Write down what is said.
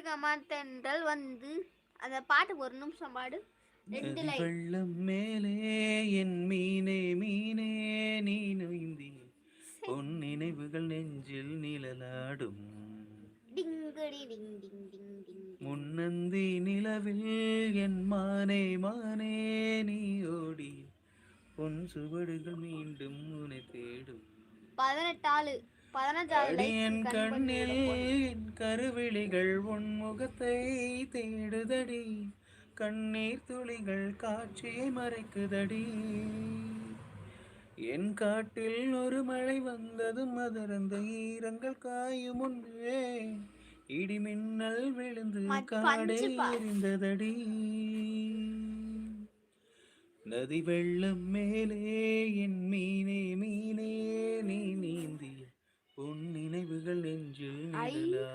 கமாத்தென்றல் வந்து அந்த பாட்டு ஒரு நிமிஷம் பாடு. 2 லைன். வெள்ளம் மேலே என் மீனே மீனே நீ நொய்ந்தி உன் நினைவுகள் நெஞ்சில் நிழலாடும். டிங்கடி டிங் டிங் டிங் டிங். முன்னந்தி நிலவில் என் மானே மானே நீ ஓடி உன் சுவடுகள் மீண்டும் உன்னை தேடும். 18 ஆளு 15 அடியன் லைக் கண்ணில் என் கருவிழிகள் உன் முகத்தை தேடுதடி. கண்ணீர் துளிகள் காட்சியை மறைக்குதடி. என் காட்டில் ஒரு மழை வந்ததும் மதர்ந்த ஈரங்கள் காயும் முன்பே இடிமின்னல் விழுந்து காடை எரிந்ததடி. நதி வெள்ளம் மேலே என் மீனே மீனே நீ நீந்திய உன் நினைவுகள் நெஞ்சில் நிழலா